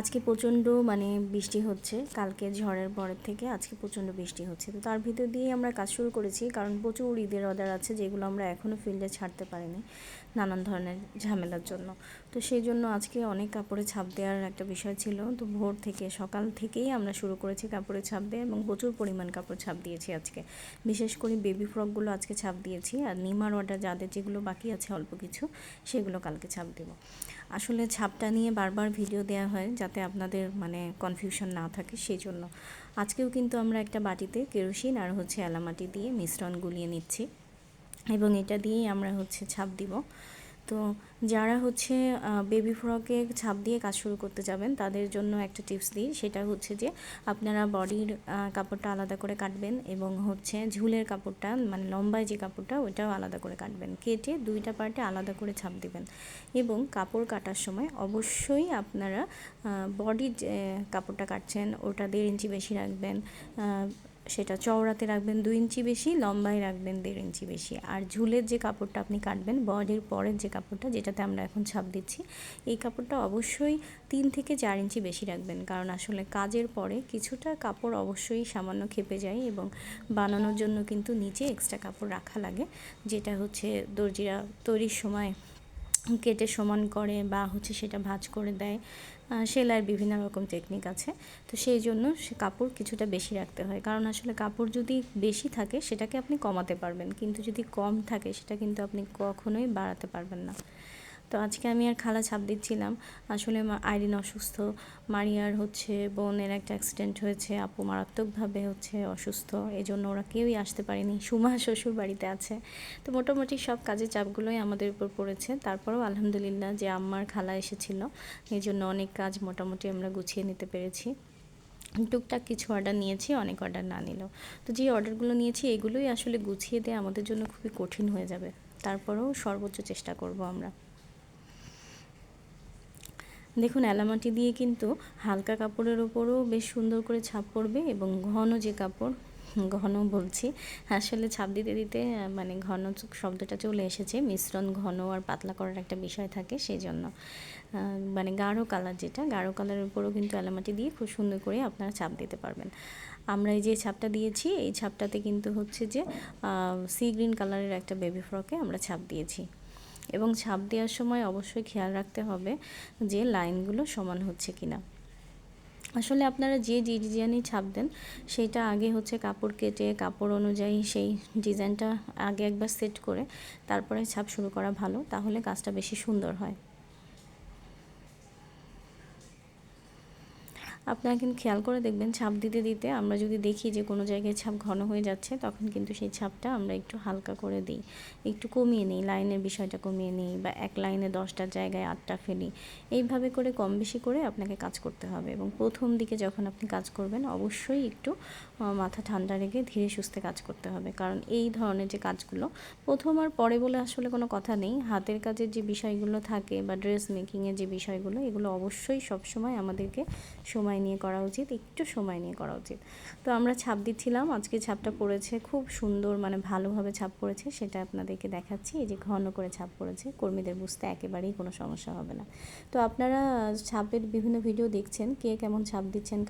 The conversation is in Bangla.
আজকে প্রচণ্ড মানে বৃষ্টি হচ্ছে, কালকে ঝড়ের পরের থেকে আজকে প্রচণ্ড বৃষ্টি হচ্ছে। তো তার ভিতর দিয়েই আমরা কাজ শুরু করেছি, কারণ প্রচুর ঈদের অর্ডার আছে যেগুলো আমরা এখনও ফিল্ডে ছাড়তে পারিনি নানান ধরনের ঝামেলার জন্য। তো সেই জন্য আজকে অনেক কাপড়ে ছাপ দেওয়ার একটা বিষয় ছিল। তো ভোর থেকে সকাল থেকেই আমরা শুরু করেছি কাপড়ে ছাপ দেওয়া, এবং প্রচুর পরিমাণ কাপড় ছাপ দিয়েছি আজকে। বিশেষ করে বেবি ফ্রকগুলো আজকে ছাপ দিয়েছি, আর নিমার অর্ডার যাদের যেগুলো বাকি আছে অল্প কিছু, সেগুলো কালকে ছাপ দেব। আসলে ছাপটা নিয়ে বারবার ভিডিও দেওয়া হয় যাতে আপনাদের মানে কনফিউশন না থাকে, সেই জন্য। আজকেও কিন্তু আমরা একটা বাটিতে কেরোসিন আর এলামাটি দিয়ে মিশ্রণ গুলিয়ে নিচ্ছি, এবং এটা দিয়েই আমরা ছাপ দিব। তো যারা বেবি ফ্রকে ছাপ দিয়ে কাজ শুরু করতে যাবেন তাদের জন্য একটা টিপস দিই, সেটা যে আপনারা বডির কাপড়টা আলাদা করে কাটবেন, এবং ঝুলের কাপড়টা মানে লম্বায় যে কাপড়টা ওইটাও আলাদা করে কাটবেন, কেটে দুইটা পার্টে আলাদা করে ছাপ দিবেন। এবং কাপড় কাটার সময় অবশ্যই আপনারা বডির যে কাপড়টা কাটছেন ওটা 1.5 ইঞ্চি বেশি রাখবেন, সেটা চওড়াতে রাখবেন 2 ইঞ্চি বেশি, লম্বায় রাখবেন 1.5 ইঞ্চি বেশি। আর ঝুলের যে কাপড়টা আপনি কাটবেন, বডির পরের যে কাপড়টা যেটাতে আমরা এখন ছাপ দিচ্ছি, এই কাপড়টা অবশ্যই 3 থেকে 4 ইঞ্চি বেশি রাখবেন, কারণ আসলে কাজের পরে কিছুটা কাপড় অবশ্যই সামান্য খেপে যায়, এবং বানানোর জন্য কিন্তু নিচে এক্সট্রা কাপড় রাখা লাগে, যেটা দর্জিরা তৈরির সময় কেটে সমান করে বা সেটা ভাঁজ করে দেয়। সেলাইয়ের বিভিন্ন রকম টেকনিক আছে। তো সেই জন্য সে কাপড় কিছুটা বেশি রাখতে হয়, কারণ আসলে কাপড় যদি বেশি থাকে সেটাকে আপনি কমাতে পারবেন, কিন্তু যদি কম থাকে সেটা কিন্তু আপনি কখনোই বাড়াতে পারবেন না। তো আজকে আমি আর খালা ছাপ দিচ্ছিলাম। আসলে আইরিন অসুস্থ, মারিয়ার বোনের একটা অ্যাক্সিডেন্ট হয়েছে, আপু মারাত্মকভাবে অসুস্থ, এই জন্য ওরা কেউই আসতে পারেনি। সুমা শ্বশুর বাড়িতে আছে। তো মোটামুটি সব কাজের চাপগুলোই আমাদের উপর পড়েছে। তারপরেও আলহামদুলিল্লাহ যে আম্মার খালা এসেছিল, এই জন্য অনেক কাজ মোটামুটি আমরা গুছিয়ে নিতে পেরেছি। টুকটাক কিছু অর্ডার নিয়েছি, অনেক অর্ডার না নিলেও। তো যে অর্ডারগুলো নিয়েছি এগুলোই আসলে গুছিয়ে দেওয়া আমাদের জন্য খুবই কঠিন হয়ে যাবে, তারপরেও সর্বোচ্চ চেষ্টা করব আমরা। দেখুন, এলামাটি দিয়ে কিন্তু হালকা কাপড়ের ওপরও বেশ সুন্দর করে ছাপ পড়বে, এবং ঘন যে কাপড়, ঘন বলছি আসলে ছাপ দিতে দিতে মানে ঘন শব্দটা চলে এসেছে, মিশ্রণ ঘন আর পাতলা করার একটা বিষয় থাকে, সেই জন্য মানে গাঢ় কালার, যেটা গাঢ় কালারের উপরও কিন্তু এলামাটি দিয়ে খুব সুন্দর করে আপনারা ছাপ দিতে পারবেন। আমরা এই যে ছাপটা দিয়েছি, এই ছাপটাতে কিন্তু যে সি গ্রিন কালারের একটা বেবি ফ্রকে আমরা ছাপ দিয়েছি, এবং ছাপ দেওয়ার সময় অবশ্যই খেয়াল রাখতে হবে যে লাইনগুলো সমান হচ্ছে কিনা। আসলে আপনারা যে ডিজাইনই ছাপ দেন সেইটা আগে কাপড় কেটে কাপড় অনুযায়ী সেই ডিজাইনটা আগে একবার সেট করে তারপরে ছাপ শুরু করা ভালো, তাহলে কাজটা বেশি সুন্দর হয়। আপনারা কিন্তু খেয়াল করে দেখবেন, ছাপ দিতে দিতে আমরা যদি দেখি যে কোনো জায়গায় ছাপ ঘন হয়ে যাচ্ছে, তখন কিন্তু সেই ছাপটা আমরা একটু হালকা করে দিই, একটু কমিয়ে নিই, লাইনের বিষয়টা কমিয়ে নিই, বা এক লাইনে 10টার জায়গায় 8টা ফেলি। এইভাবে করে কম বেশি করে আপনাকে কাজ করতে হবে, এবং প্রথম দিকে যখন আপনি কাজ করবেন অবশ্যই একটু মাথা ঠান্ডা রেখে ধীরে সুস্থে কাজ করতে হবে, কারণ এই ধরনের যে কাজগুলো প্রথম আর পরে বলে আসলে কোনো কথা নেই। হাতের কাজের যে বিষয়গুলো থাকে বা ড্রেস মেকিংয়ের যে বিষয়গুলো, এগুলো অবশ্যই সবসময় আমাদেরকে সময় নিয়ে করা উচিত, একটু সময় নিয়ে করা উচিত। তো আমরা ছাপ দিচ্ছিলাম, আজকে ছাপটা পড়েছে খুব সুন্দর, মানে ভালোভাবে ছাপ পড়েছে, সেটা আপনাদেরকে দেখাচ্ছি। এই যে ঘন করে ছাপ পড়েছে, কর্মীদের বুঝতে একেবারেই কোনো সমস্যা হবে না। তো আপনারা ছাপের বিভিন্ন ভিডিও দেখছেন, কে কেমন ছাপ দিচ্ছেন,